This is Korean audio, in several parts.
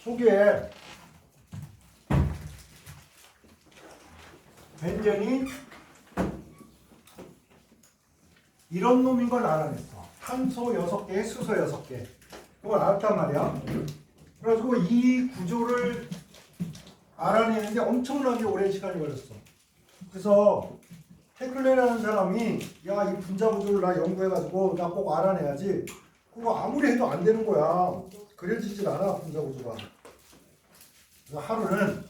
초기에 벤젠이 이런 놈인 걸 알아냈어. 탄소 6개, 수소 6개. 그걸 알았단 말이야. 그래가지고 이 구조를 알아내는데 엄청나게 오랜 시간이 걸렸어. 그래서 해클레라는 사람이 야, 이 분자 구조를 나 연구해가지고 나 꼭 알아내야지. 그거 아무리 해도 안 되는 거야. 그려지질 않아, 분자 구조가. 그래서 하루는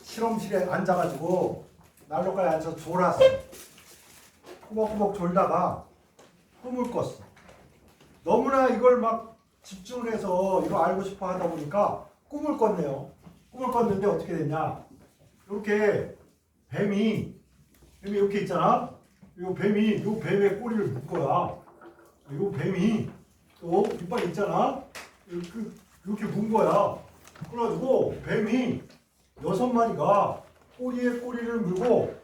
실험실에 앉아가지고 난로가에 앉아서 졸았어. 꾸벅꾸벅 졸다가 꿈을 꿨어. 너무나 이걸 막 집중을 해서 이거 알고 싶어 하다 보니까 꿈을 꿨네요. 꿈을 꿨는데 어떻게 됐냐? 이렇게 뱀이 이렇게 있잖아. 이 뱀의 꼬리를 묶 거야. 이 뱀이 또 이빨 있잖아. 이렇게 문 거야. 그래가지고 뱀이 6마리가 꼬리에 꼬리를 물고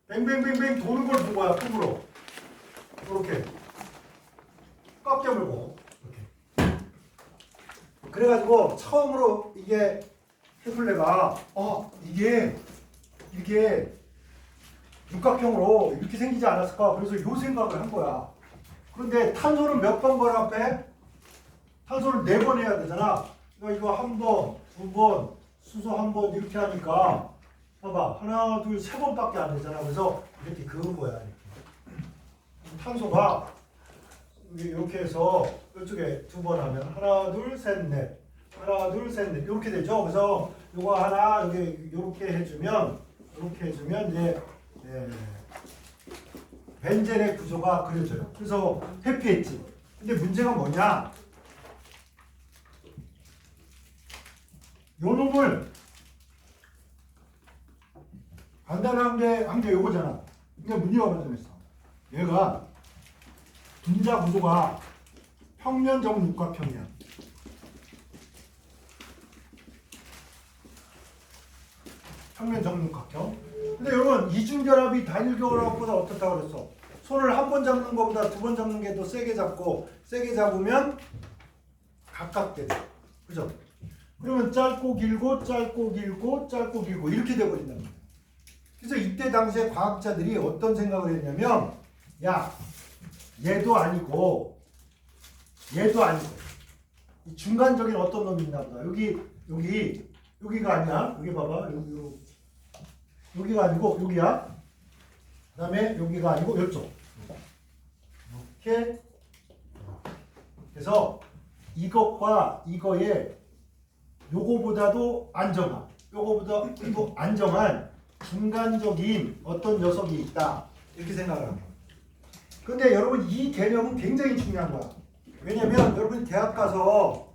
뱅뱅뱅뱅 도는 걸 본 거야, 꿈으로. 이렇게 꽉 깨물고 이렇게. 그래가지고 처음으로 이게 해플레가 이게 육각형으로 이렇게 생기지 않았을까? 그래서 요 생각을 한 거야. 그런데 탄소는 몇 번 결합해? 탄소를 4번 해야 되잖아. 이거 한 번, 2번, 수소 한 번 이렇게 하니까 봐봐. 하나, 둘, 3번밖에 안 되잖아. 그래서 이렇게 그은 거야. 이렇게. 탄소가 이렇게 해서 이쪽에 2번 하면 하나, 둘, 셋, 넷. 하나, 둘, 셋, 넷. 이렇게 되죠. 그래서 이거 하나 여기 이렇게 해주면 이제 벤젠의 구조가 그려져요. 그래서 회피했지. 근데 문제가 뭐냐? 요 놈을 간단한 게 요거잖아. 근데 문제가 발생했어. 얘가 분자 구조가 평면적 육각형이야. 평면적 육각형. 근데 여러분 이중결합이 단일결합보다 어떻다고 그랬어? 손을 한 번 잡는 것보다 2번 잡는 게 더 세게 잡고 세게 잡으면 가깝게 돼. 그죠? 그러면 짧고 길고 이렇게 돼버린단 말이야. 그래서 이때 당시에 과학자들이 어떤 생각을 했냐면 야, 얘도 아니고 이 중간적인 어떤 놈이 있나 보다. 여기가 아니야. 여기 봐봐. 여기가 아니고 여기야. 그 다음에 여기가 아니고 이쪽. 이렇게. 그래서 이것과 이거의 요거보다도 안정한 중간적인 어떤 녀석이 있다. 이렇게 생각을 합니다. 근데 여러분 이 개념은 굉장히 중요한 거야. 왜냐면 여러분 대학 가서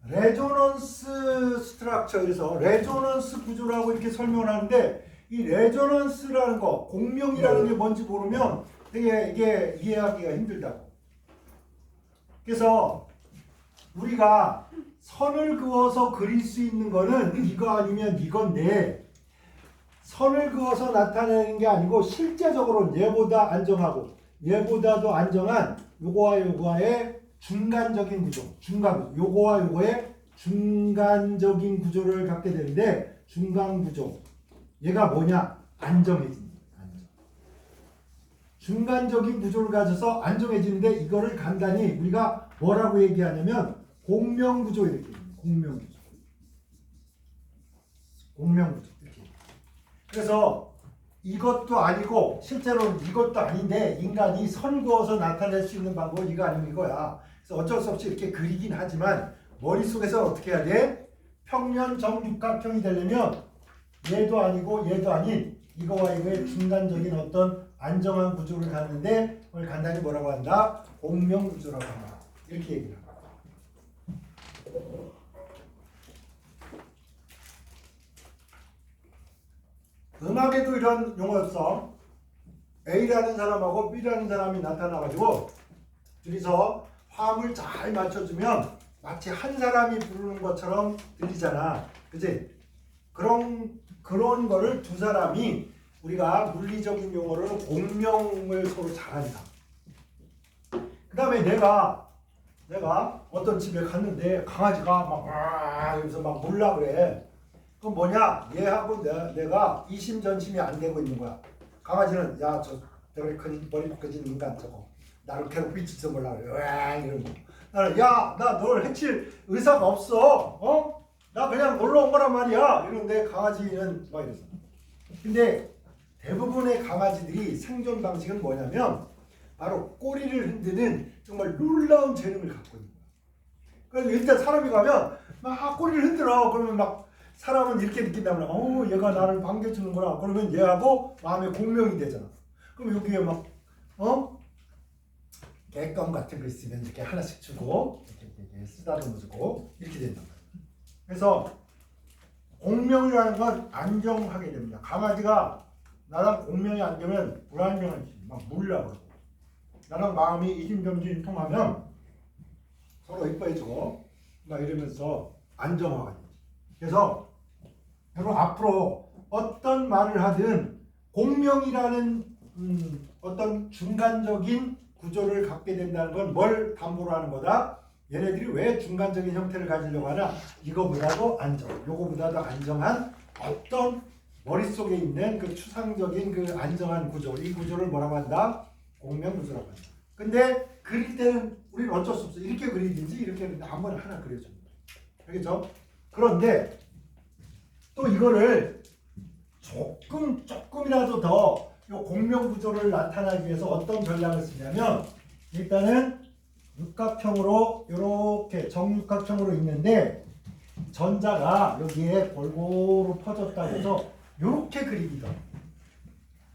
레조넌스 스트럭처 이래서 레조넌스 구조라고 이렇게 설명을 하는데 이 레조넌스라는 거, 공명이라는 게 뭔지 모르면 되게 이게 이해하기가 힘들다고. 그래서 우리가 선을 그어서 그릴 수 있는 거는 이거 아니면 이건데 선을 그어서 나타내는 게 아니고 실제적으로 얘보다 안정하고 얘보다도 안정한 요거와 요거의 중간적인 구조, 요거와 요거의 중간적인 구조를 갖게 되는데 중간 구조. 얘가 뭐냐? 안정해집니다. 중간적인 구조를 가져서 안정해지는데 이거를 간단히 우리가 뭐라고 얘기하냐면 공명구조 이렇게 공명구조 이렇게. 그래서 이것도 아니고 실제로는 이것도 아닌데 인간이 선 그어서 나타낼 수 있는 방법은 이거 아니면 이거야. 그래서 어쩔 수 없이 이렇게 그리긴 하지만 머릿속에서 어떻게 해야 돼? 평면 정육각형이 되려면 얘도 아니고 얘도 아닌 이거와 이거의 중간적인 어떤 안정한 구조를 갖는데 그걸 간단히 뭐라고 한다? 공명구조라고 한다. 이렇게 얘기를 합니다. 음악에도 이런 용어였어. A라는 사람하고 B라는 사람이 나타나가지고 둘이서 화음을 잘 맞춰주면 마치 한 사람이 부르는 것처럼 들리잖아. 그치? 그런 거를 두 사람이 우리가 물리적인 용어로는 공명을 서로 잘한다. 그 다음에 내가 어떤 집에 갔는데 강아지가 막 이러면서 막 몰라 그래. 그럼 뭐냐? 얘하고 내가 이심전심이 안 되고 있는 거야. 강아지는 야 저 저렇게 큰 머리 벗겨진 인간 저거 나를 괴롭히지도 몰라 그래. 으앙 이러는 거. 나는 야 나 널 해칠 의사가 없어. 어? 나 그냥 놀러 온 거란 말이야. 이러는데 강아지는 막 이랬어. 근데 대부분의 강아지들이 생존 방식은 뭐냐면 바로 꼬리를 흔드는 정말 놀라운 재능을 갖고 있는 거야. 그래서 일단 사람이 가면 막 꼬리를 흔들어. 그러면 막 사람은 이렇게 느낀다면 얘가 나를 반겨주는구나. 그러면 얘하고 마음의 공명이 되잖아. 그럼 여기에 막 객검 같은 거 있으면 이렇게 하나씩 주고 이렇게 쓰다듬어 주고 이렇게 된단 말이야. 그래서 공명이라는 건 안정하게 됩니다. 강아지가 나랑 공명이 안 되면 불안정하지. 막 몰려버리고 나랑 마음이 이심전심 통하면 서로 이뻐해주고 막 이러면서 안정화가 되지. 그래서 여러분 앞으로 어떤 말을 하든 공명이라는 어떤 중간적인 구조를 갖게 된다는 건 뭘 담보로 하는 거다? 얘네들이 왜 중간적인 형태를 가지려고 하나? 이거보다도 요거보다도 안정한 어떤 머릿속에 있는 그 추상적인 그 안정한 구조, 이 구조를 뭐라고 한다? 공명구조라고 한다. 근데 그릴 때는 우리는 어쩔 수 없어. 이렇게 그리든지 이렇게 그리든지 아무거나 하나 그려줍니다. 알겠죠? 그런데 또 이거를 조금이라도 더 이 공명구조를 나타나기 위해서 어떤 전략을 쓰냐면 일단은 육각형으로 이렇게 정육각형으로 있는데 전자가 여기에 골고루 퍼졌다 해서 이렇게 그리기도.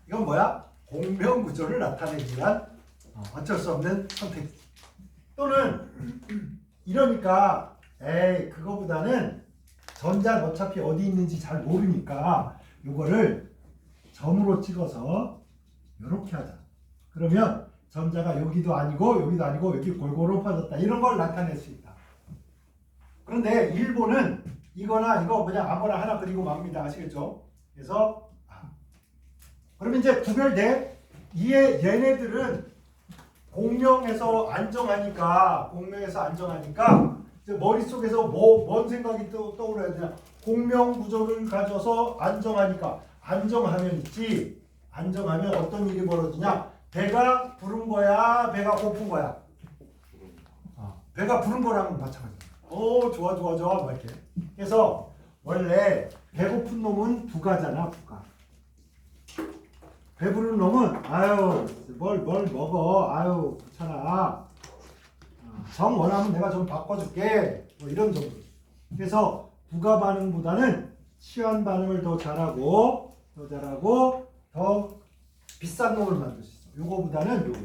이건 뭐야? 공명구조를 나타내기 위한 어쩔 수 없는 선택이지. 또는 이러니까 그거보다는 전자는 어차피 어디 있는지 잘 모르니까 이거를 점으로 찍어서 이렇게 하자. 그러면 전자가 여기도 아니고 여기 골고루 퍼졌다. 이런 걸 나타낼 수 있다. 그런데 일본은 이거나 이거 그냥 아무거나 하나 그리고 맙니다. 아시겠죠? 그래서 그러면 이제 구별돼. 얘네들은 공명에서 안정하니까 이제 머릿속에서 뭔 생각이 떠오르야 되냐. 공명 구조를 가져서 안정하면 있지. 안정하면 어떤 일이 벌어지냐. 배가 부른 거야, 배가 고픈 거야. 배가 부른 거랑 마찬가지야. 좋아 막 이렇게. 그래서 원래 배고픈 놈은 부가잖아. 부가. 배부른 놈은 뭘 먹어. 귀찮아. 정 원하면 내가 좀 바꿔줄게. 뭐 이런 정도. 그래서 부가 반응보다는 치환 반응을 더 잘하고 더 비싼 놈을 만들 수 있어. 요거보다는 요거.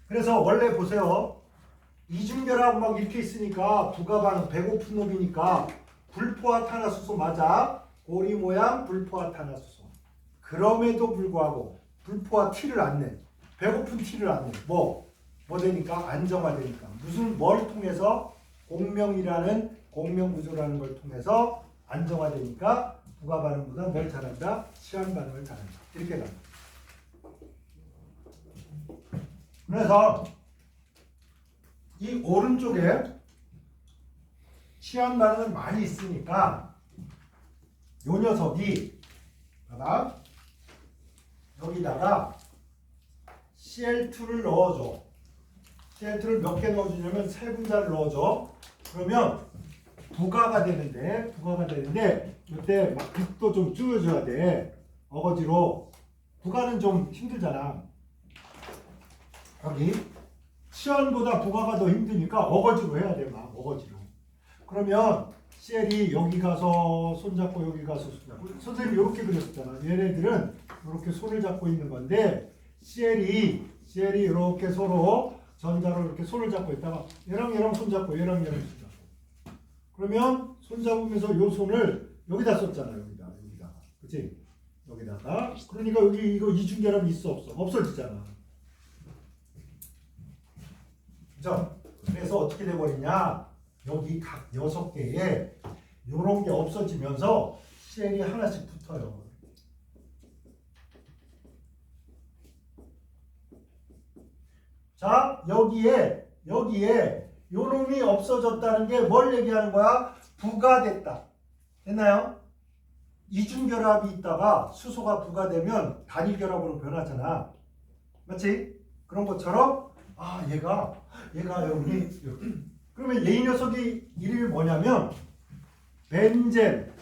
그래서 원래 보세요. 이중결합 막 이렇게 있으니까 부가 반응 배고픈 놈이니까 불포화탄화수소 맞아. 고리 모양 불포화탄화수소. 그럼에도 불구하고 불포화 티를 안 내. 배고픈 티를 안 내. 뭐 되니까 안정화되니까. 뭘 통해서 공명이라는 공명구조라는 걸 통해서 안정화되니까 부가 반응보다 뭘 잘한다? 치환 반응을 잘한다. 이렇게 갑니다. 그래서 이 오른쪽에 치환 반응은 많이 있으니까 요 녀석이 봐봐. 여기다가 CL2를 넣어줘. CL2를 몇 개 넣어주냐면 세 분자를 넣어줘. 그러면 부가가 되는데 이때 막 빛도 좀 줄여줘야 돼. 어거지로. 부가는 좀 힘들잖아. 여기 치환보다 부가가 더 힘드니까 어거지로 해야 돼. 막 어거지로. 그러면 CL이 여기 가서 손잡고 여기 가서 손잡고. 선생님이 이렇게 그렸었잖아. 얘네들은 이렇게 손을 잡고 있는 건데 CL이 이렇게 서로 전자로 이렇게 손을 잡고 있다가 얘랑 손잡고 얘랑 손잡고. 그러면 손 잡으면서 요 손을 여기다 썼잖아. 여기다가. 그치? 여기다가. 그러니까 여기 이거 이중결합이 있어 없어? 없어지잖아. 그죠? 그래서 어떻게 돼버리냐? 여기 각 6개에 요런 게 없어지면서 셀이 하나씩 붙어요. 자, 여기에 요놈이 없어졌다는 게 뭘 얘기하는 거야? 부가됐다. 됐나요? 이중결합이 있다가 수소가 부가되면 단일결합으로 변하잖아. 맞지? 그런 것처럼 얘가 여러분이 그러면 이 녀석이 이름이 뭐냐면 벤젠에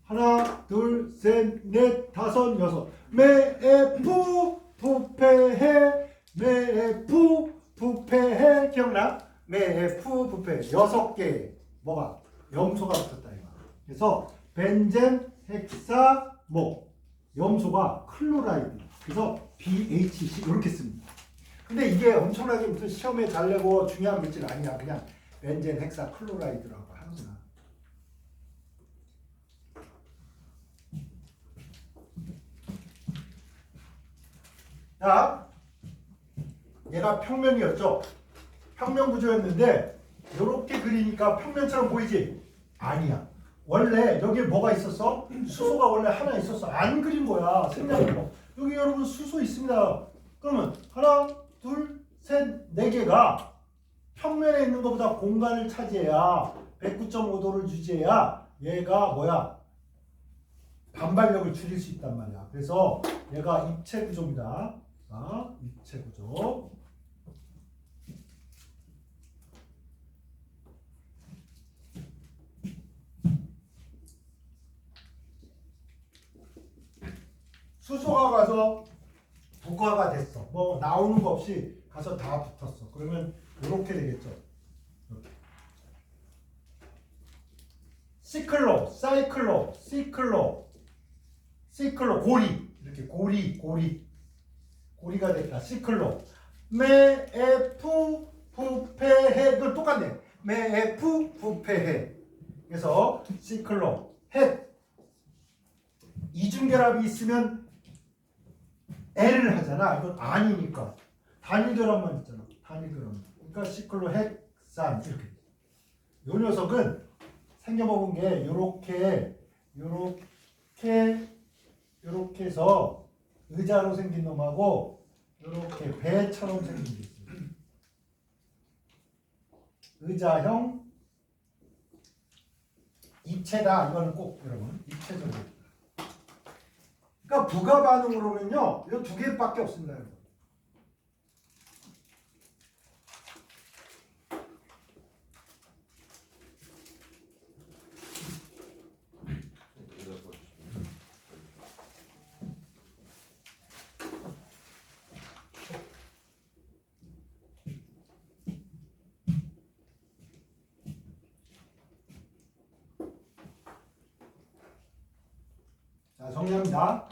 하나 둘 셋 넷 다섯 여섯 매부 부패해 기억나? 매부 부패 6개 뭐가 염소가 붙었다 이거. 그래서 벤젠 헥사모 염소가 클로라이드. 그래서 BHC 이렇게 씁니다. 근데 이게 엄청나게 무슨 시험에 잘 내고 중요한 물질 아니야. 그냥 벤젠 헥사 클로라이드라고 하는구나. 자, 얘가 평면이었죠. 평면 구조였는데 이렇게 그리니까 평면처럼 보이지? 아니야. 원래 여기에 뭐가 있었어? 수소가 원래 하나 있었어. 안 그린 거야. 생략으로. 여기 여러분 수소 있습니다. 그러면 하나, 둘, 셋, 네 개가 평면에 있는 것보다 공간을 차지해야 109.5도를 유지해야 얘가 뭐야? 반발력을 줄일 수 있단 말이야. 그래서 얘가 입체 구조입니다. 자, 입체 구조. 수소가 가서 부가가 됐어. 뭐 나오는 거 없이 가서 다 붙었어. 그러면 이렇게 되겠죠. 이렇게. 시클로, 사이클로, 시클로, 고리. 이렇게 고리가 됐다. 시클로. 매에푸 부패해. 이거 똑같네. 매에푸 부패해. 그래서 시클로, 헷. 이중결합이 있으면 L을 하잖아. 이건 아니니까 단일결합만 있잖아. 단일결합만. 그러니까 시클로 헥산 이렇게. 요 녀석은 생겨먹은 게 요렇게 해서 의자로 생긴 놈하고 요렇게 배처럼 생긴 게 있어요. 의자형 입체다. 이거는 꼭 여러분 입체적으로. 그러니까 부가 반응으로는요, 이 2개밖에 없습니다. 여러분. 자, 정리합니다.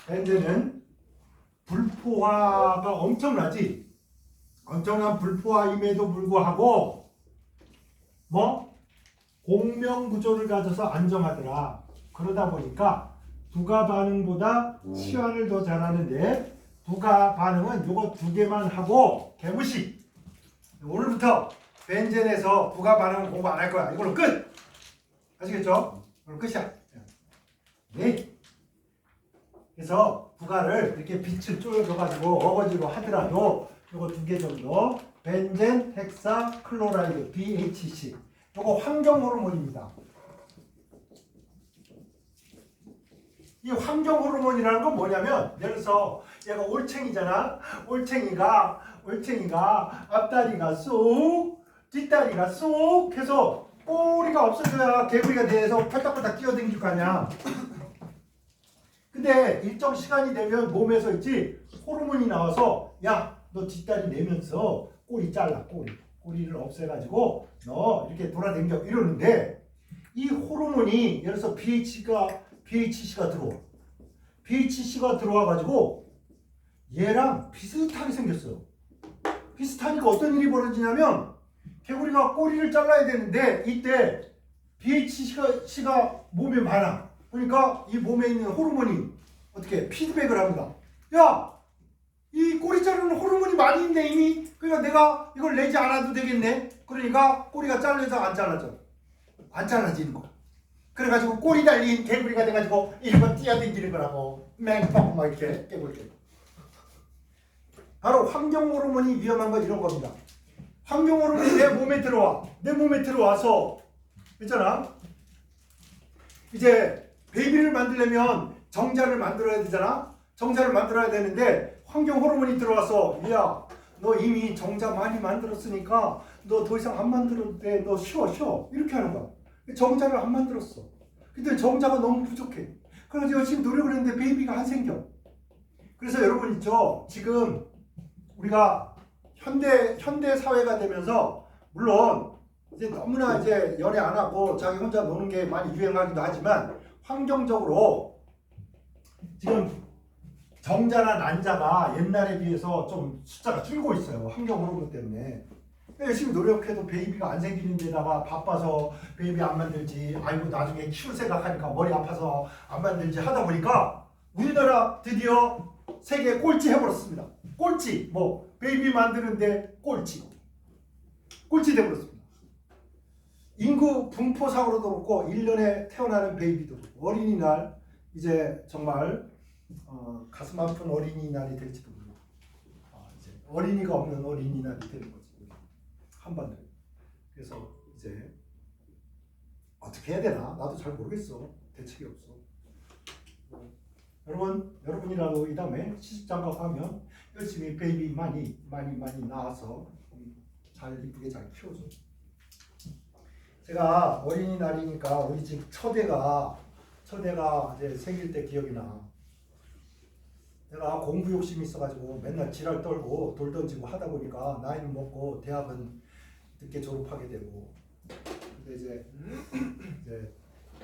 벤젠은 불포화가 엄청나지. 엄청난 불포화임에도 불구하고 공명 구조를 가져서 안정하더라. 그러다 보니까 부가 반응보다 치환을 더 잘하는데 부가 반응은 요거 2개만 하고 개무시. 오늘부터 벤젠에서 부가 반응은 공부 안 할 거야. 이걸로 끝. 아시겠죠? 이걸로 끝이야. 네. 그래서 부가를 이렇게 빛을 쪼여줘가지고 어거지로 하더라도 요거 2개 정도 벤젠 헥사 클로라이드 BHC 요거 환경 호르몬입니다. 이 환경 호르몬이라는 건 뭐냐면 예를 들어서 얘가 올챙이잖아. 올챙이가 앞다리가 쏙 뒷다리가 쏙 해서 꼬리가 없어져야 개구리가 돼서 팔딱팔딱 뛰어댕길 거 아니야. 근데 일정 시간이 되면 몸에서 있지 호르몬이 나와서 야 너 뒷다리 내면서 꼬리 잘라. 꼬리를 없애가지고 너 이렇게 돌아댕겨 이러는데 이 호르몬이 예를 들어서 BHC가 들어와. BHC가 들어와가지고 얘랑 비슷하게 생겼어요. 비슷하니까 어떤 일이 벌어지냐면 개구리가 꼬리를 잘라야 되는데 이때 BHC가 몸에 많아. 그러니까 이 몸에 있는 호르몬이 어떻게 피드백을 합니다. 야, 이 꼬리 많이 있네 이미. 그러니까 내가 이걸 내지 않아도 되겠네. 그러니까 꼬리가 잘려서 안 잘라져. 안 잘라지는 거야. 그래가지고 꼬리 달린 개구리가 돼가지고 이거 뛰어댕기는 거라고. 맹빵 막 이렇게 깨물게. 바로 환경 호르몬이 위험한 건 이런 겁니다. 환경 호르몬이 내 몸에 들어와. 내 몸에 들어와서 있잖아. 이제 베이비를 만들려면 정자를 만들어야 되잖아. 정자를 만들어야 되는데 환경 호르몬이 들어와서 야, 너 이미 정자 많이 만들었으니까 너 더 이상 안 만들어도 돼. 너 쉬어. 이렇게 하는 거야. 정자를 안 만들었어. 근데 정자가 너무 부족해. 그래서 열심히 노력을 했는데 베이비가 안 생겨. 그래서 여러분 있죠. 지금 우리가 현대 사회가 되면서 물론 이제 너무나 이제 연애 안 하고 자기 혼자 노는 게 많이 유행하기도 하지만 환경적으로 지금 정자나 난자가 옛날에 비해서 좀 숫자가 줄고 있어요. 환경 호르몬 때문에. 열심히 노력해도 베이비가 안 생기는 데다가 바빠서 베이비 안 만들지, 아이고 나중에 키울 생각하니까 머리 아파서 안 만들지 하다 보니까 우리나라 드디어 세계 꼴찌 해버렸습니다. 꼴찌, 뭐 베이비 만드는데 꼴찌 돼버렸습니다. 인구 분포상으로도 그렇고 1년에 태어나는 베이비도 그렇고 어린이날 이제 정말 가슴 아픈 어린이날이 될지도 모르고 이제 어린이가 없는 어린이날이 되는 거지. 한반도에. 그래서 이제 어떻게 해야 되나 나도 잘 모르겠어. 대책이 없어. 여러분이라도 이 다음에 시집장가 가면 열심히 베이비 많이 낳아서 잘 이쁘게 잘 키워줘. 제가 어린이날이니까 우리 집 처대가 이제 생일 때 기억이 나. 내가 공부 욕심이 있어가지고 맨날 지랄 떨고 돌 던지고 하다 보니까 나이는 먹고 대학은 늦게 졸업하게 되고. 근데 이제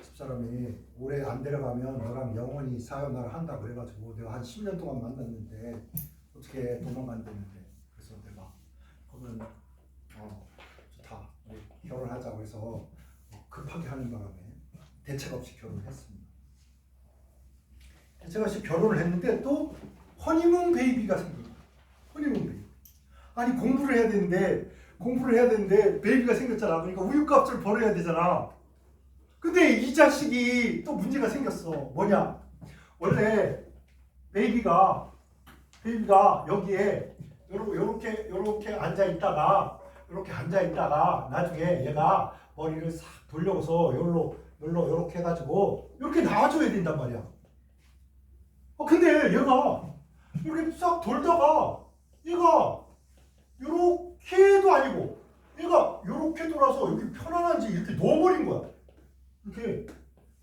집사람이 올해 안 데려가면 너랑 영원히 사연을 한다 그래가지고 내가 한 10년 동안 만났는데 어떻게 도망간다는데. 그래서 내가 그러면 좋다 우리 결혼하자고 해서 급하게 하는 바람에 대책 없이 결혼을 했습니다. 대책 없이 결혼을 했는데 또 허니문 베이비가 생깁니다. 허니문 베이비. 아니 공부를 해야 되는데 베이비가 생겼잖아. 그러니까 우유값을 벌어야 되잖아. 근데 이 자식이 또 문제가 생겼어. 뭐냐? 원래 베이비가 여기에 요렇게 앉아 있다가 나중에 얘가 머리를 싹 돌려서 요렇게 해가지고 이렇게 나와줘야 된단 말이야. 근데 얘가 이렇게 싹 돌다가 얘가 요렇게도 아니고 얘가 요렇게 돌아서 여기 편안한지 이렇게 넣어버린 거야. 이렇게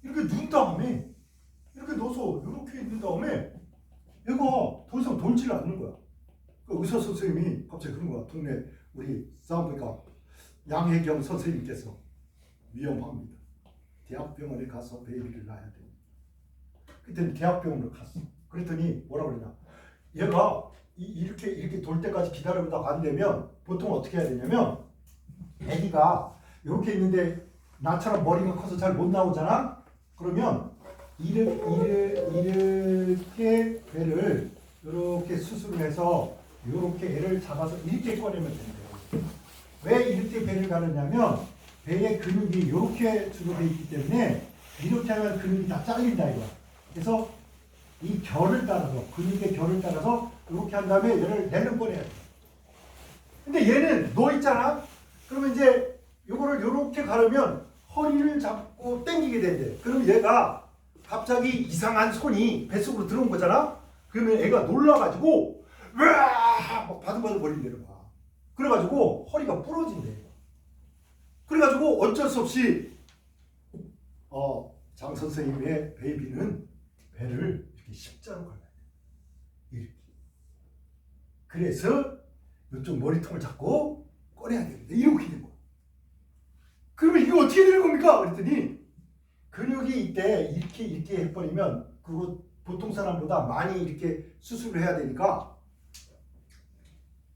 누운 다음에 이렇게 넣어서 이렇게 있는 다음에 얘가 더 이상 돌지를 않는 거야. 그 의사 선생님이 갑자기 그런 거야. 동네 우리 싸움보니까 양혜경 선생님께서 위험합니다. 대학병원에 가서 베이비를 낳아야 돼. 그때는 대학병원으로 갔어. 그랬더니 뭐라 그러냐? 얘가 이렇게 돌 때까지 기다려보다가 안 되면 보통 어떻게 해야 되냐면 애기가 이렇게 있는데 나처럼 머리가 커서 잘 못 나오잖아? 그러면 이렇게 배를 이렇게 수술을 해서 이렇게 애를 잡아서 이렇게 꺼내면 된대요. 왜 이렇게 배를 가느냐면 배의 근육이 이렇게 주로 돼 있기 때문에 이렇게 하면 근육이 다 잘린다 이거야. 그래서 이 결을 따라서 근육의 결을 따라서 이렇게 한 다음에 얘를 내는 꺼내야 돼. 근데 얘는 누워 있잖아. 그러면 이제 요거를 이렇게 가르면 허리를 잡고 당기게 된대. 그럼 얘가 갑자기 이상한 손이 뱃속으로 들어온 거잖아. 그러면 애가 놀라가지고 으아 막 바들바들 거린다는 거야. 그래가지고 허리가 부러진대. 그래가지고 어쩔 수 없이 장 선생님의 베이비는 배를 이렇게 십자로 갈라야 돼. 이렇게. 그래서 이쪽 머리통을 잡고 꺼내야 되는데 이렇게 된 거야. 그러면 이거 어떻게 되는 겁니까? 그랬더니 근육이 이때 이렇게 해버리면 그거 보통 사람보다 많이 이렇게 수술을 해야 되니까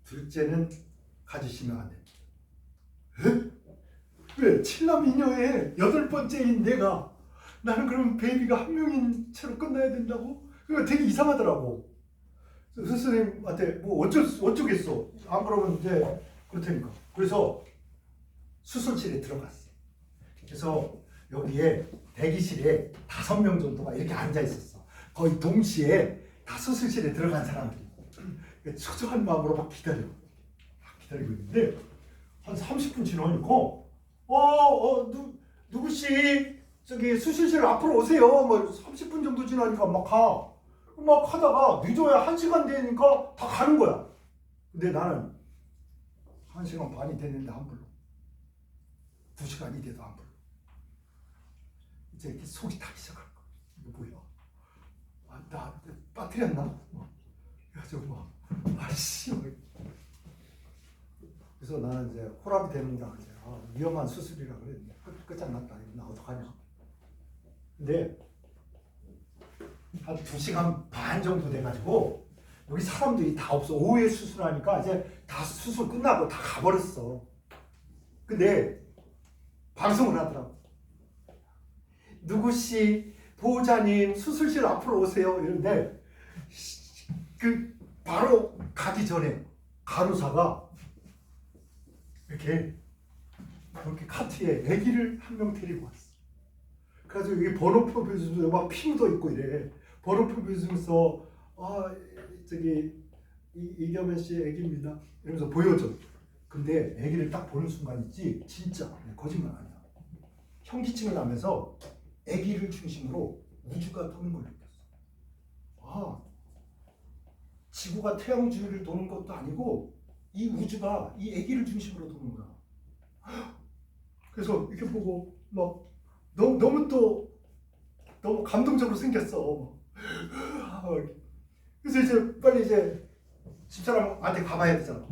둘째는 가지시면 안 됩니다. 왜? 7남이녀의 8번째인 내가 나는 그럼 베이비가 한 명인 채로 끝나야 된다고? 그거 되게 이상하더라고. 스승님한테 뭐 어쩌겠어. 안 그러면 이제 그렇다니까. 그래서 수술실에 들어갔어. 그래서 여기에 대기실에 5명 정도가 이렇게 앉아 있었어. 거의 동시에 다 수술실에 들어간 사람들이. 초조한 마음으로 막 기다리고 있는데 한 30분 지나니까 누구씨 저기 수술실 앞으로 오세요. 뭐 30분 정도 지나니까 막 하다가 늦어야 1시간 되니까 다 가는 거야. 근데 나는 1시간 반이 됐는데 안 불러. 2시간이 돼도 안 불러. 이제 이렇게 속이 타기 시작할 거야. 이거 뭐야? 나 빠뜨렸나? 그래가지고 아씨. 그래서 나는 이제 호랍이 되는구나. 그래. 위험한 수술이라 그래. 끝장났다. 나 어떡하냐. 근데 한 2시간 반 정도 돼가지고 여기 사람들이 다 없어. 오후에 수술하니까 이제 다 수술 끝나고 다 가버렸어. 근데 방송을 하더라고. 누구씨 보호자님 수술실 앞으로 오세요. 이런데 바로 가기 전에 간호사가 이렇게 카트에 아기를 한 명 데리고 왔어. 그래서 여기 번호표 보여주면서 막 피 묻어 있고 이래. 번호표 보여주면서 저기 이겸현 씨 아기입니다. 이러면서 보여줘. 근데 아기를 딱 보는 순간 있지. 진짜 거짓말 아니야. 현기증을 나면서 아기를 중심으로 우주가 도는 걸 느꼈어. 지구가 태양 주위를 도는 것도 아니고 이 우주가 이 아기를 중심으로 도는 거야. 그래서 이렇게 보고 막 너무 감동적으로 생겼어. 그래서 이제 빨리 이제 집사람한테 가봐야 되잖아.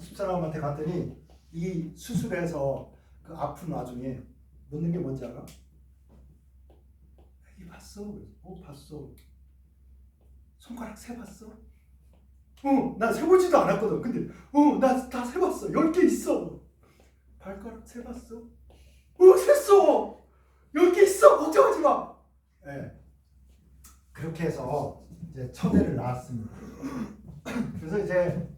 집사람한테 갔더니 이 수술해서 그 아픈 와중에 묻는 게 뭔지 알아? 아기 봤어? 봤어. 손가락 세봤어? 난 세보지도 않았거든. 근데 나 다 세봤어. 10개 있어. 발가락 세봤어? 셌어. 10개 있어. 걱정하지 마. 네. 그렇게 해서 이제 첫애를 낳았습니다. 그래서 이제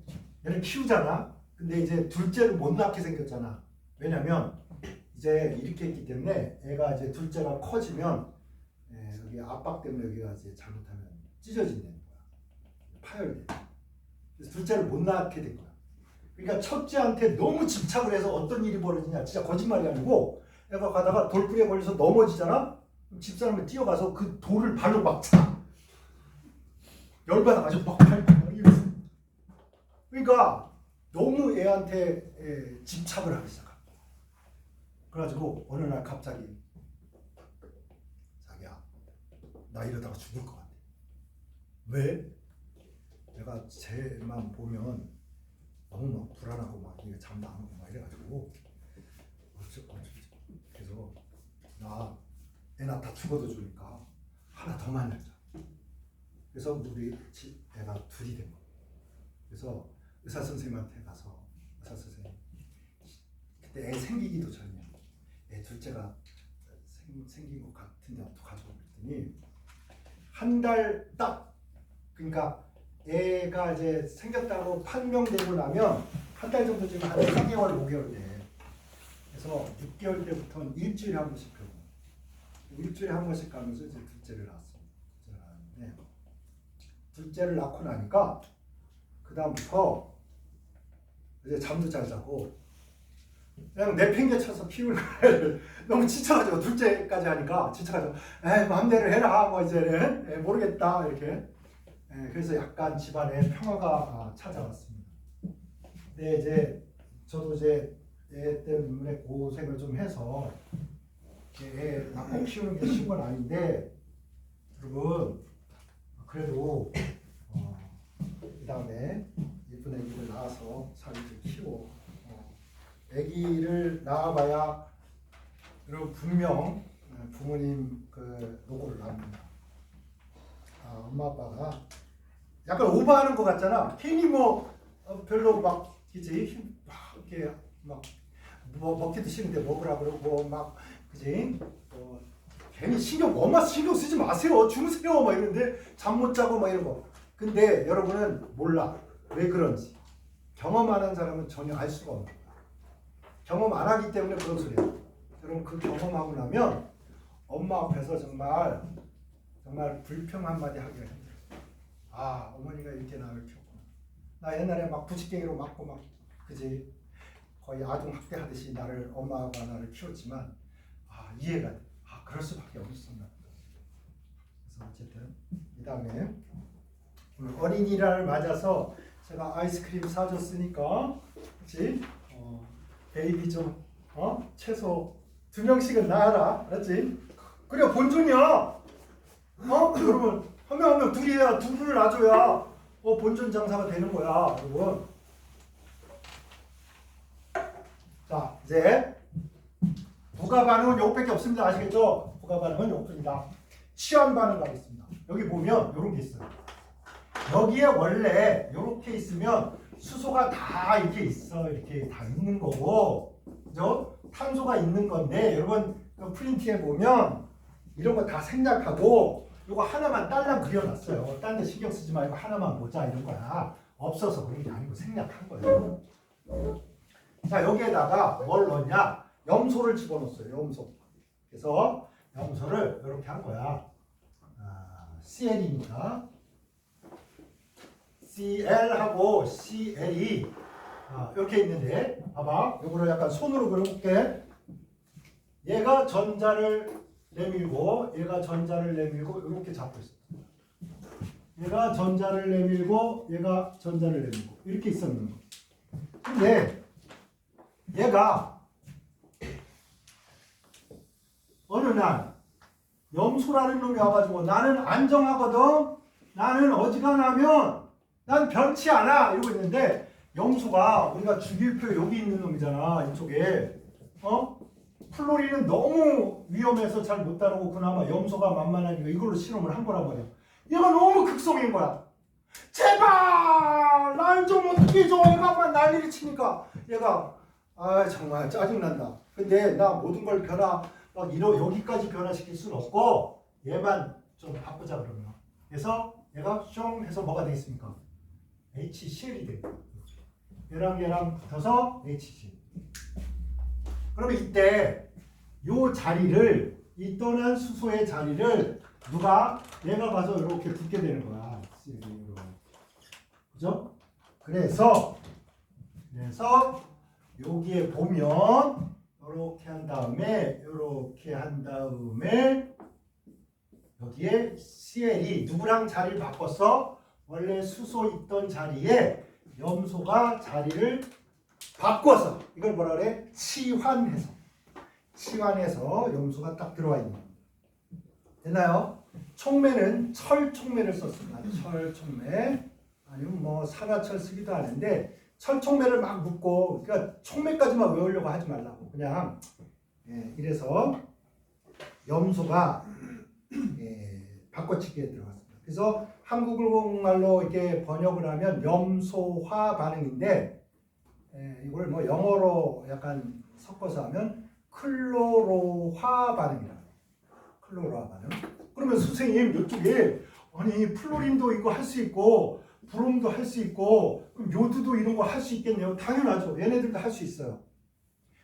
얘를 키우잖아. 근데 이제 둘째를 못 낳게 생겼잖아. 왜냐면 이제 이렇게 했기 때문에 애가 이제 둘째가 커지면 여기 압박 때문에 여기가 이제 잘못하면 찢어진다는 거야. 파열돼. 그래서 둘째를 못 낳게 된 거야. 그러니까 첫째한테 너무 집착을 해서 어떤 일이 벌어지냐. 진짜 거짓말이 아니고 애가 가다가 돌부리에 걸려서 넘어지잖아. 집사람이 뛰어가서 그 돌을 발로 막 차. 열받아가지고 막 밟고 이러면서. 그러니까 너무 애한테 집착을 하기 시작한 거야. 그래가지고 어느 날 갑자기 자기야 나 이러다가 죽을 것 같아. 왜? 내가 쟤만 보면 너무 막 불안하고 막 잠도 안 오고 막 이래가지고 그래서 애나 다 죽어도 좋으니까 하나 더 만들자. 그래서 우리 애가 둘이 된 거야. 그래서 의사 선생님한테 가서 의사 선생님 그때 애 생기기도 전이야. 애 둘째가 생긴 것 같은데 어떡하죠? 그랬더니 한 달 딱 그러니까 애가 이제 생겼다고 판명되고 나면 한 달 정도 지금 한 3개월, 5개월 돼. 그래서 6개월 때부터는 일주일에 한 번씩 병원. 일주일에 한 번씩 가면서 이제 둘째를 낳았습니다. 둘째를 낳고 나니까 그 다음부터 이제 잠도 잘 자고 그냥 내팽개쳐서 키우는 거예요. 너무 지쳐가지고 둘째까지 하니까 지쳐가지고 마음대로 해라 뭐 이제 모르겠다 이렇게. 그래서 약간 집안에 평화가 찾아왔습니다. 근데 이제 저도 이제 애 때문에 고생을 좀 해서 애 낳고 키우는 게 쉬운 건 아닌데 여러분 그래도 그 다음에 예쁜 애기를 낳아서 살을 키워 애기를 낳아봐야 여러분 분명 부모님 그 노고를 합니다. 엄마 아빠가 약간 오버하는 것 같잖아. 괜히 뭐 별로 막 그지 이렇게 막 먹기도 싫은데 먹으라 그러고 막 그지 괜히 엄마 신경 쓰지 마세요. 주무세요 막 이러는데 잠 못 자고 막 이런 거 근데 여러분은 몰라. 왜 그런지. 경험하는 사람은 전혀 알 수가 없는 거야. 경험 안 하기 때문에 그런 소리야. 여러분 그 경험하고 나면 엄마 앞에서 정말 불평 한마디 하기가 힘들어. 아, 어머니가 이렇게 나를 키웠구나. 나 옛날에 막 부직갱이로 맞고 막 그지 거의 아동 학대하듯이 엄마가 나를 키웠지만 이해가 돼. 그럴 수밖에 없었나. 그래서 어쨌든 이 다음에 오늘 어린이날을 맞아서 제가 아이스크림 사줬으니까 그렇지? 베이비 좀 최소 2명씩은 낳아라. 알았지? 그래 본전이야. 여러분 한 명 둘이야. 둘을 놔줘야 본전 장사가 되는 거야. 여러분. 자 이제 부가 반응은 요것밖에 없습니다. 아시겠죠? 부가 반응은 요것입니다. 치환 반응 가겠습니다. 여기 보면 요런 게 있어요. 여기에 원래 요렇게 있으면 수소가 다 이렇게 있어. 이렇게 다 있는 거고 그죠? 탄소가 있는 건데 여러분 프린트에 보면 이런 거 다 생략하고 요거 하나만 딸랑 그려놨어요. 딴 데 신경 쓰지 말고 하나만 보자 이런 거야. 없어서 그런 게 아니고 생략한 거예요. 자 여기에다가 뭘 넣냐? 염소를 집어넣었어요. 염소. 그래서 염소를 이렇게 한 거야. CL이니까 CL하고 CL이 이렇게 있는데 봐봐. 이거를 약간 손으로 그려볼게. 얘가 전자를 내밀고 얘가 전자를 내밀고 이렇게 잡고 있어. 얘가 전자를 내밀고 얘가 전자를 내밀고 이렇게 있었는 거. 근데 얘가 어느 날 염소라는 놈이 와가지고 나는 안정하거든. 나는 어지간하면 난 변치 않아 이러고 있는데 염소가 우리가 주기율표 여기 있는 놈이잖아. 이쪽에 플로린은 너무 위험해서 잘 못 다루고 그나마 염소가 만만하니까 이걸로 실험을 한 거란 말이야. 얘가 너무 극성인 거야. 제발 날 좀 어떻게 줘. 얘가만 난리를 치니까 얘가 정말 짜증난다. 근데 나 모든 걸 여기까지 변화시킬 수는 없고 얘만 좀 바꾸자 그러면. 그래서 얘가 숑 해서 뭐가 되겠습니까? HCl이 됩니다. 얘랑 붙어서 HCl. 그러면 이때 요 자리를 이 떠난 수소의 자리를 얘가 가서 이렇게 붙게 되는 거야. 그죠? 그래서 여기에 보면 이렇게 한 다음에 여기에 CL이 누구랑 자리를 바꿨어? 원래 수소 있던 자리에 염소가 자리를 바꿔서 이걸 뭐라 그래? 치환해서 염소가 딱 들어와 있는 겁니다. 됐나요? 촉매는 철촉매를 썼습니다. 철촉매 아니면 뭐 산화철 쓰기도 하는데 철촉매를 막 묶고 그러니까 촉매까지만 외우려고 하지 말라고 그냥 이래서 염소가 바꿔치기에 들어갔습니다. 그래서 한국말로 이렇게 번역을 하면 염소화 반응인데 이걸 뭐 영어로 약간 섞어서 하면 클로로화 반응이라. 클로로화 반응. 그러면 선생님 이쪽에 아니 플로린도 이거 할 수 있고 브롬도 할 수 있고 그럼 요드도 이런 거 할 수 있겠네요. 당연하죠. 얘네들도 할 수 있어요.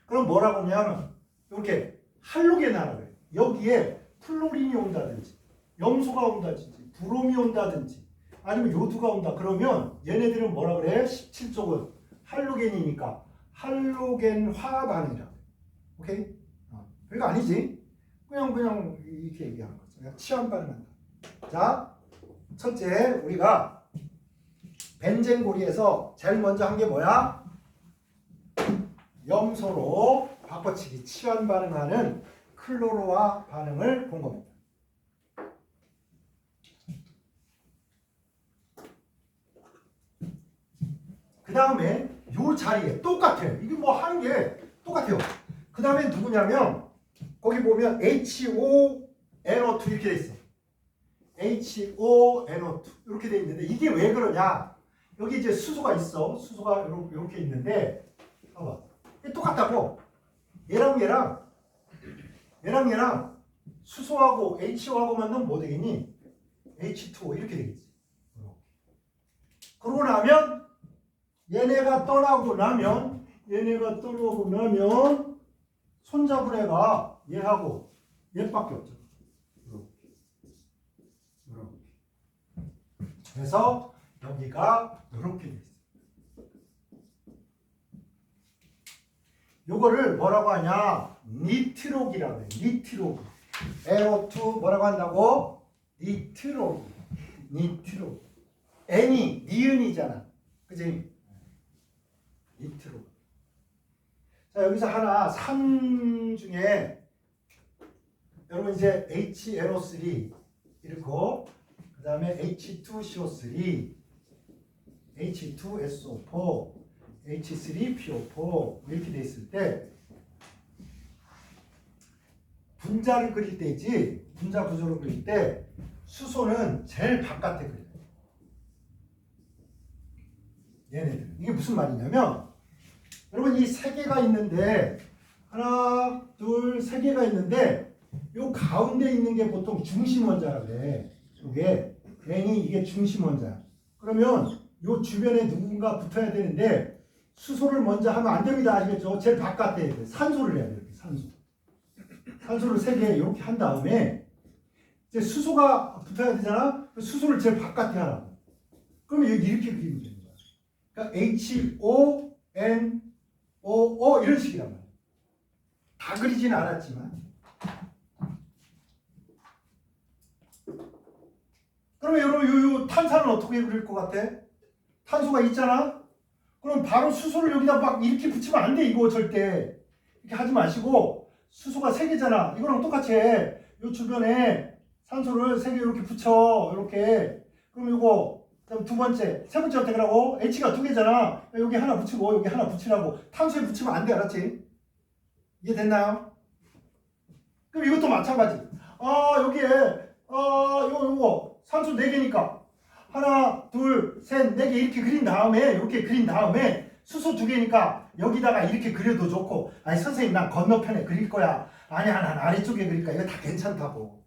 그럼 뭐라고 하냐면 이렇게 할로겐 하라 그래요. 여기에 플로린이 온다든지 염소가 온다든지 브롬이 온다든지 아니면 요드가 온다. 그러면 얘네들은 뭐라 그래? 17쪽은 할로겐이니까 할로겐화 반응이라. 오케이? 별거 아니지? 그냥 이렇게 얘기하는 거죠. 그냥 치환 반응한다. 자, 첫째 우리가 벤젠고리에서 제일 먼저 한 게 뭐야? 염소로 바꿔치기 치환 반응하는 클로로화 반응을 본 겁니다. 그 다음에 요 자리에 똑같아요. 이게 뭐 하는 게 똑같아요. 그 다음에 누구냐면 거기 보면 HONO2 이렇게 돼 있어. HONO2 이렇게 돼 있는데 이게 왜 그러냐? 여기 이제 수소가 있어. 수소가 이렇게 있는데 봐봐. 똑같다고. 얘랑 수소하고 HO하고만 넣으면 뭐 되겠니? H2O 이렇게 되겠지. 그러고 나면 얘네가 떠나고 나면 손잡은 애가 얘하고 얘밖에 없죠. 이렇게. 그래서 여기가 이렇게 돼 있어요. 요거를 뭐라고 하냐? 니트록이라고 해요. 니트록. NO2 뭐라고 한다고? 니트록. N이 니은이잖아. 그지? 니트록. 자, 여기서 하나 3 중에 여러분 이제 HNO3 이렇고 그 다음에 H2CO3 H2SO4 H3PO4 이렇게 돼 있을 때 분자를 그릴 때지 분자 구조를 그릴 때 수소는 제일 바깥에 그려요. 얘네들. 이게 무슨 말이냐면 여러분 이 세 개가 있는데 하나, 둘, 세 개가 있는데 요 가운데 있는 게 보통 중심 원자라 그래. 이게 N이 이게 중심 원자야. 그러면 요 주변에 누군가 붙어야 되는데 수소를 먼저 하면 안 됩니다. 아시겠죠? 제일 바깥에 해야 돼. 산소를 해야 돼. 이렇게 산소를 세 개 이렇게 한 다음에 이제 수소가 붙어야 되잖아. 수소를 제일 바깥에 하라고. 그러면 여기 이렇게 그리면 되는 거야. 그러니까 HONOO 이런 식이란 말이야. 다 그리지는 않았지만. 그러면 여러분 요 탄산은 어떻게 그릴 것 같아? 탄소가 있잖아? 그럼 바로 수소를 여기다 막 이렇게 붙이면 안 돼. 이거 절대. 이렇게 하지 마시고 수소가 3개잖아. 이거랑 똑같이 해. 요 주변에 산소를 3개 이렇게 붙여. 이렇게. 그럼 이거 그다음 두 번째, 세 번째 어떻게 하라고? H가 2개잖아. 여기 하나 붙이고 여기 하나 붙이라고. 탄소에 붙이면 안 돼. 알았지? 이해됐나요? 그럼 이것도 마찬가지. 여기에 요거 산소 4개니까 하나, 둘, 셋, 4개 이렇게 그린 다음에 이렇게 그린 다음에 수소 2개니까 여기다가 이렇게 그려도 좋고 아니 선생님 난 건너편에 그릴 거야. 아니야 난 아래쪽에 그릴까. 이거 다 괜찮다고.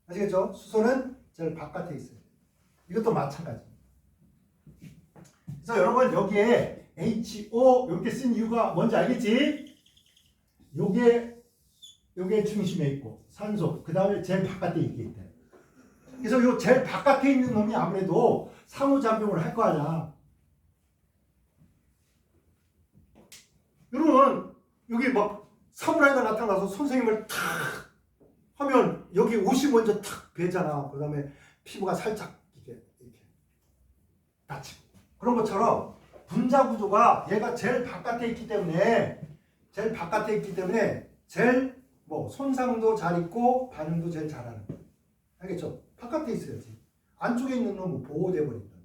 아시겠죠? 수소는 제일 바깥에 있어요. 이것도 마찬가지. 그래서 여러분 여기에 HO 이렇게 쓴 이유가 뭔지 알겠지? 요게 중심에 있고 산소 그 다음에 제일 바깥에 있겠대. 그래서 요 제일 바깥에 있는 놈이 아무래도 상호작용을 할 거 아니야. 여러분 여기 막 사무라이가 나타나서 선생님을 탁 하면 여기 옷이 먼저 탁 베잖아. 그 다음에 피부가 살짝 이렇게 다치고 그런 것처럼 분자 구조가 얘가 제일 바깥에 있기 때문에 제일 손상도 잘 있고 반응도 제일 잘하는 거야. 알겠죠? 바깥에 있어야지. 안쪽에 있는 놈은 보호돼 버린다.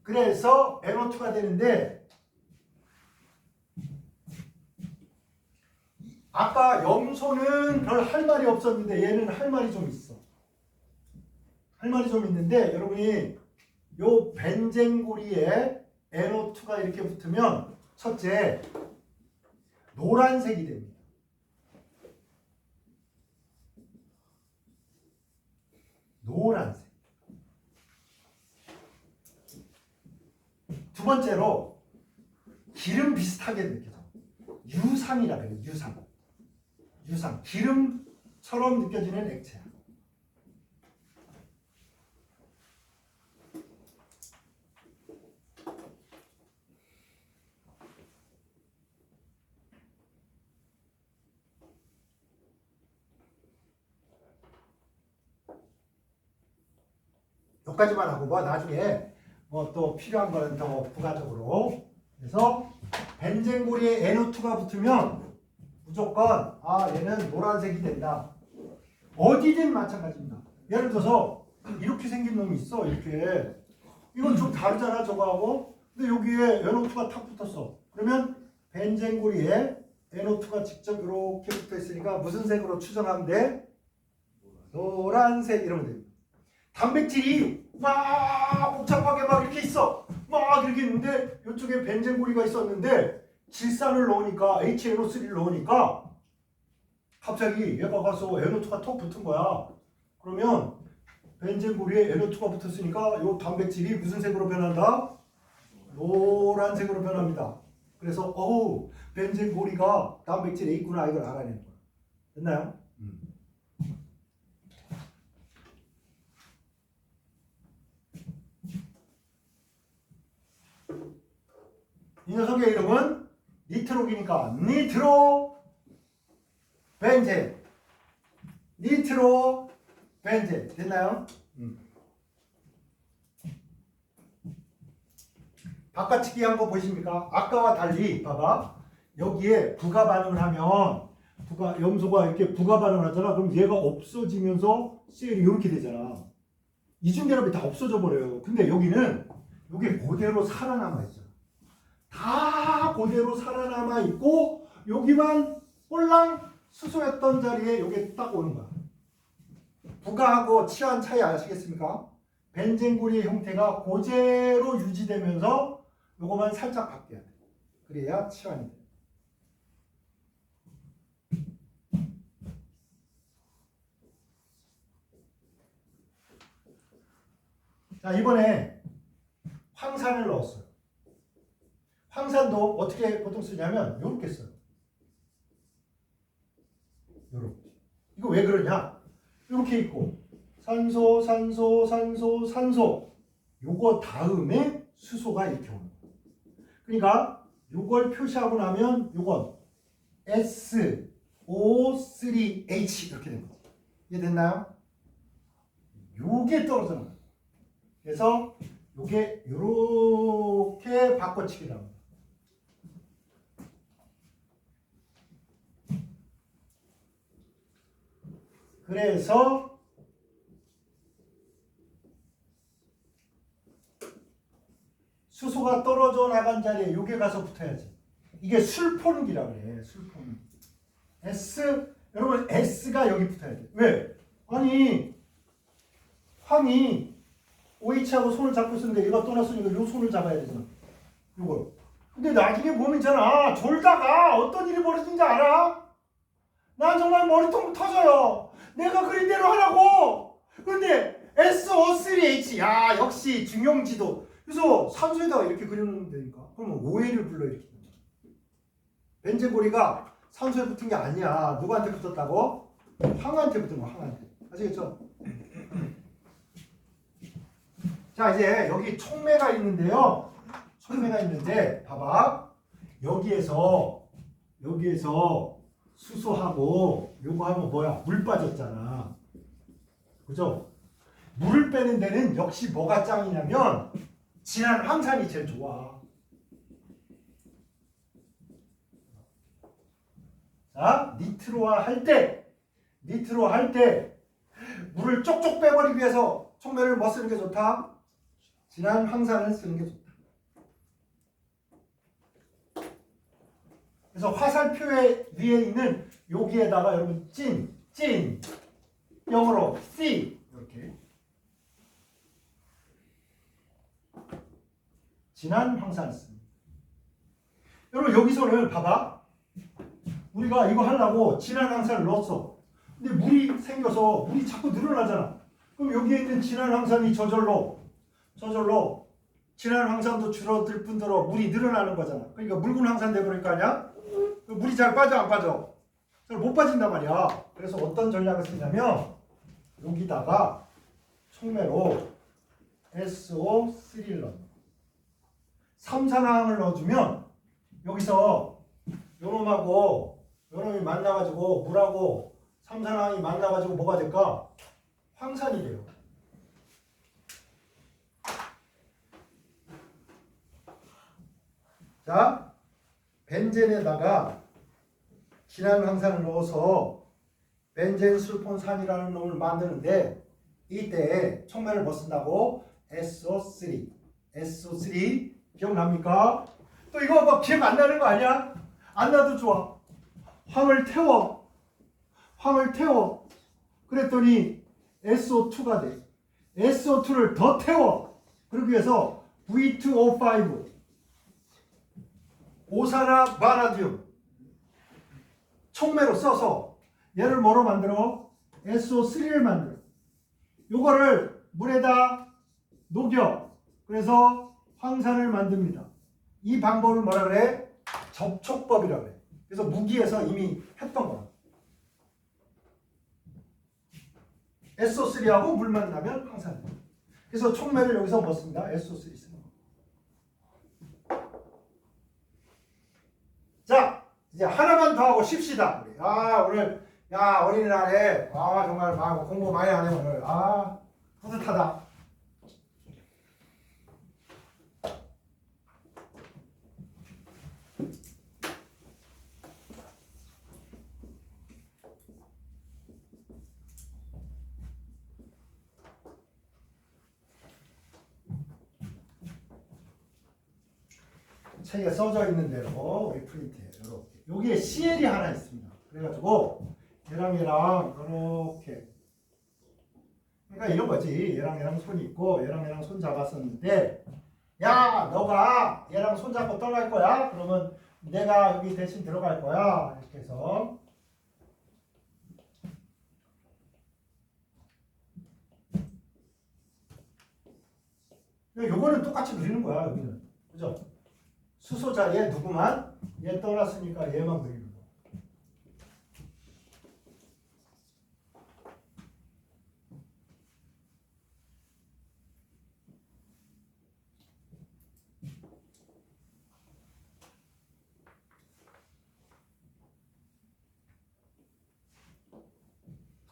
그래서 NO2가 되는데 아까 염소는 별 할 말이 없었는데 얘는 할 말이 좀 있어. 할 말이 좀 있는데 여러분이 요 벤젠고리에 NO2가 이렇게 붙으면 첫째 노란색이 됩니다. 노란색. 두 번째로 기름 비슷하게 느껴져. 유상이라 그래요. 유상. 기름처럼 느껴지는 액체야. 여기까지만 하고 나중에 또 필요한 거는 더 부가적으로. 그래서 벤젠고리에 NO2가 붙으면 무조건 얘는 노란색이 된다. 어디든 마찬가지입니다. 예를 들어서 이렇게 생긴 놈이 있어. 이렇게. 이건 좀 다르잖아 저거하고. 근데 여기에 NO2가 탁 붙었어. 그러면 벤젠고리에 NO2가 직접 이렇게 붙어 있으니까 무슨 색으로 추정하면 돼? 노란색 이러면 됩니다. 단백질이 막 복잡하게 막 이렇게 있어. 막 이렇게 있는데 이쪽에 벤젠고리가 있었는데 질산을 넣으니까 HNO3를 넣으니까 갑자기 얘가 가서 NO2가 톡 붙은 거야. 그러면 벤젠 고리에 NO2가 붙었으니까 이 단백질이 무슨 색으로 변한다? 노란색으로 변합니다. 그래서 벤젠 고리가 단백질에 있구나 이걸 알아내는 거야. 됐나요? 이 녀석의 이름은 니트로기니까 니트로 벤젠. 니트로 벤젠. 됐나요? 바깥치기 한 거 보십니까? 아까와 달리 봐봐. 여기에 부가 반응을 하면 염소가 이렇게 부가 반응을 하잖아. 그럼 얘가 없어지면서 셀이 이렇게 되잖아. 이중결합이 다 없어져 버려요. 근데 여기는 이게 그대로 살아남아 있잖아. 다 그대로 살아남아 있고 여기만 홀랑 수소했던 자리에 여기 딱 오는 거야. 부가하고 치환 차이 아시겠습니까? 벤젠고리의 형태가 그대로 유지되면서 요거만 살짝 바뀌어야 돼. 그래야 치환이 돼. 자, 이번에 황산을 넣었어요. 황산도 어떻게 보통 쓰냐면 요렇게 써요. 요렇게. 이거 왜 그러냐? 요렇게 있고 산소, 산소, 산소, 산소. 요거 다음에 수소가 이렇게 오는 거예요. 그러니까 요걸 표시하고 나면 요건 SO3H 이렇게 된 거죠. 이해됐나요? 요게 떨어지는 거예요. 그래서 요게 요렇게 바꿔치기 나옵니다. 그래서 수소가 떨어져 나간 자리에 요게 가서 붙어야지. 이게 술포기라 그래. 술포기. 여러분 S가 여기 붙어야 돼. 왜? 아니 황이 OH하고 손을 잡고 쓰는데 얘가 떠났으니까 요 손을 잡아야 되잖아. 요걸. 근데 나중에 보면 있잖아. 졸다가 어떤 일이 벌어진지 알아? 난 정말 머리통 터져요. 내가 그린 대로 하라고. 근데 SO3H. 야 역시 중용지도. 그래서 산소에다가 이렇게 그려놓으면 되니까. 그러면 오해를 불러일으키는 거야. 벤젠고리가 산소에 붙은 게 아니야. 누구한테 붙었다고? 황한테 붙은 거야. 황한테. 아시겠죠? 자 이제 여기 촉매가 있는데요. 촉매가 있는데 봐봐. 여기에서 수소하고 요거 하면 뭐야? 물 빠졌잖아. 그죠? 물을 빼는 데는 역시 뭐가 짱이냐면 진한 황산이 제일 좋아. 자, 니트로화 할 때 물을 쪽쪽 빼버리기 위해서 촉매를 뭐 쓰는 게 좋다? 진한 황산을 쓰는 게 좋다. 그래서 화살표 위에 있는 여기에다가 여러분 찐 영어로 C 이렇게 진한 황산을 씁니다. 여러분 여기서는 봐봐. 우리가 이거 하려고 진한 황산을 넣었어. 근데 물이 생겨서 물이 자꾸 늘어나잖아. 그럼 여기에 있는 진한 황산이 저절로 진한 황산도 줄어들 뿐더러 물이 늘어나는 거잖아. 그러니까 묽은 황산 돼버릴 거 아니야? 물이 잘 빠져 안 빠져? 잘 못 빠진단 말이야. 그래서 어떤 전략을 쓰냐면 여기다가 촉매로 SO3를 넣어. 삼산화황을 넣어주면 여기서 요놈하고 요놈이 만나가지고 물하고 삼산화황이 만나가지고 뭐가 될까? 황산이 돼요. 자, 벤젠에다가 진한 황산을 넣어서 벤젠 술폰산이라는 놈을 만드는데 이때 촉매를 뭐 쓴다고? SO3 기억납니까? 또 이거 뭐 기억 안 나는 거 아니야? 안 나도 좋아. 황을 태워. 그랬더니 SO2가 돼. SO2를 더 태워. 그러기 위해서 V2O5 오산화 바나듐 촉매로 써서 얘를 뭐로 만들어? SO3를 만들어. 요거를 물에다 녹여 그래서 황산을 만듭니다. 이 방법을 뭐라 그래? 접촉법이라고 그래. 그래서 무기에서 이미 했던 거야. SO3하고 물 만나면 황산. 그래서 촉매를 여기서 뭐 씁니다? SO3 쓰는 거. 자, 이제 하나만 더 하고 쉽시다. 오늘 어린이날에 정말 공부 많이 하네 오늘. 뿌듯하다. 책에 써져 있는 대로 우리 프린트에 이렇게 여기에 CL이 하나 있습니다. 그래가지고 얘랑 이렇게 그러니까 이런 거지. 얘랑 손 있고 얘랑 손 잡았었는데 야 너가 얘랑 손 잡고 떠날 거야? 그러면 내가 여기 대신 들어갈 거야. 이렇게 해서 요거는 똑같이 그리는 거야. 여기는 그죠? 수소 자리에 누구만? 얘 떠났으니까 얘만 그리는 거.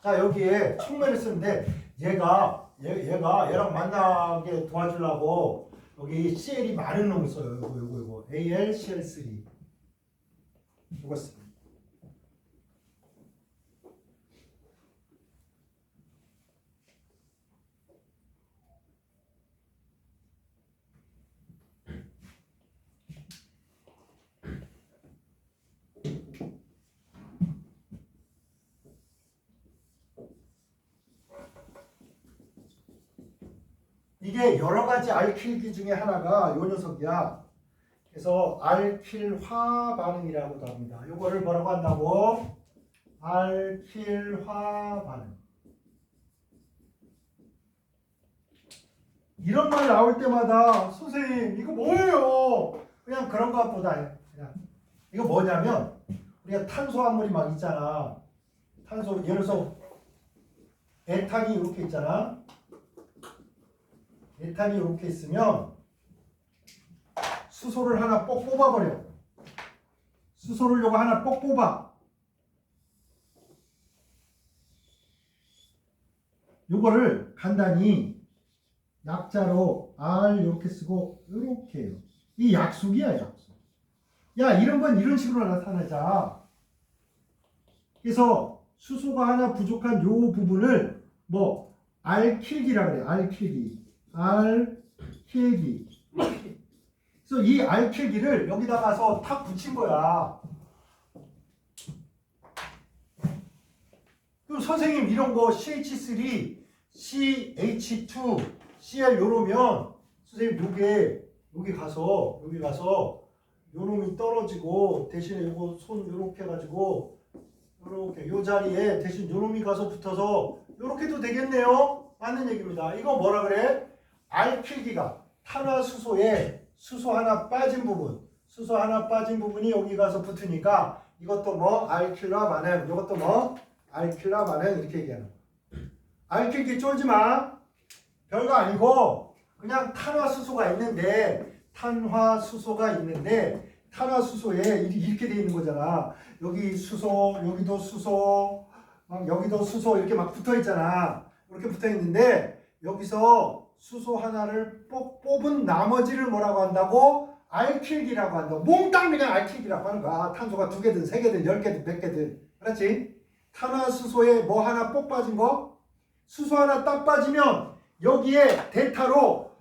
자 여기에 촉매를 쓰는데 얘랑 만나게 도와주려고 여기 CL이 많은 놈을 써요. 요거 AlCl3 이거 씁니다. 이게 여러 가지 알킬기 중에 하나가 요 녀석이야. 그래서 알킬화 반응이라고도 합니다. 요거를 뭐라고 한다고? 알킬화 반응. 이런 말 나올 때마다 선생님 이거 뭐예요? 그냥 그런 것보다 그냥 이거 뭐냐면 우리가 탄수화물이 막 있잖아. 예를 들어서 에탄이 이렇게 있잖아. 에탄이 이렇게 있으면 수소를 하나 뻑 뽑아버려. 수소를 요거 하나 뻑 뽑아. 요거를 간단히 약자로 R 이렇게 쓰고 이렇게 해요. 이 약속이야, 약속. 야, 이런 건 이런 식으로 나타내자. 그래서 수소가 하나 부족한 요 부분을 뭐 알킬기라 그래. 알킬기. 그래서 이 알킬기를 여기다가서 탁 붙인 거야. 그럼 선생님 이런 거 CH3, CH2, Cl 요러면 선생님 여기 가서 요놈이 떨어지고 대신에 요거 손 요렇게 해가지고 요렇게 요 자리에 대신 요놈이 가서 붙어서 요렇게도 되겠네요. 맞는 얘기입니다. 이거 뭐라 그래? 알킬기가 탄화수소에 수소 하나 빠진 부분이 여기 가서 붙으니까 이것도 뭐 알킬화 반응, 이것도 뭐 알킬화 반응 이렇게 얘기하는 거야. 알킬기 쫄지 마. 별거 아니고 그냥 탄화수소가 있는데 탄화수소에 이렇게 돼 있는 거잖아. 여기 수소, 여기도 수소, 막 여기도 수소 이렇게 막 붙어 있잖아. 이렇게 붙어 있는데 여기서 수소 하나를 뽑은 나머지를 뭐라고 한다고? 알킬기라고 한다고. 몽땅 그냥 알킬기라고 하는 거야. 탄소가 2개든 3개든 10개든 100개든. 그렇지? 탄화수소에 뭐 하나 뽑 빠진 거? 수소 하나 딱 빠지면 여기에 데타로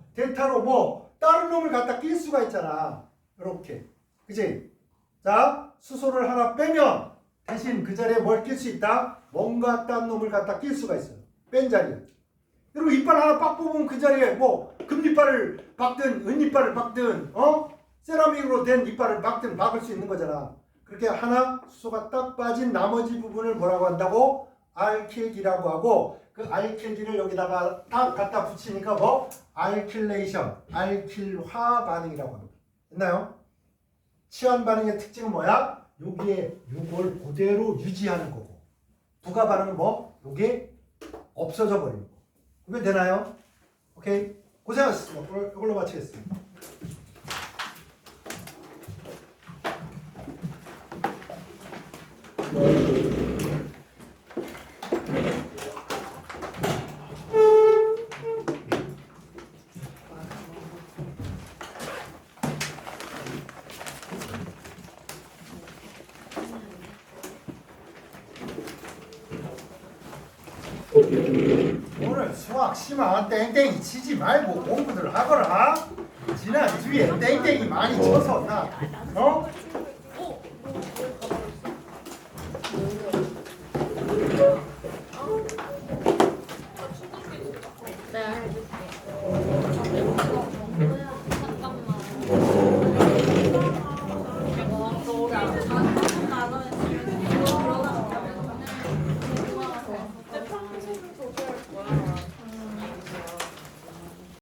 뭐 다른 놈을 갖다 낄 수가 있잖아. 이렇게. 그치? 자, 수소를 하나 빼면 대신 그 자리에 뭘 낄 수 있다? 뭔가 딴 놈을 갖다 낄 수가 있어요. 뺀 자리에. 그리고 이빨 하나 빡 뽑으면 그 자리에 뭐 금이빨을 박든 은이빨을 박든 세라믹으로 된 이빨을 박든 박을 수 있는 거잖아. 그렇게 하나 수소가 딱 빠진 나머지 부분을 뭐라고 한다고? 알킬기라고 하고 그 알킬기를 여기다가 딱 갖다 붙이니까 뭐? 알킬레이션, 알킬화 반응이라고 합니다. 됐나요? 치환 반응의 특징은 뭐야? 여기에 요걸 그대로 유지하는 거고, 부가 반응은 뭐? 요게 없어져 버리는 거. 그게 되나요? 오케이. 고생하셨습니다. 이걸로 마치겠습니다. 오늘 수학 심화 땡땡이 치지 말고 공부들 하거라. 지난 주에 땡땡이 많이 쳐서 나 어? 내가 해줄게. 잠깐만. 이거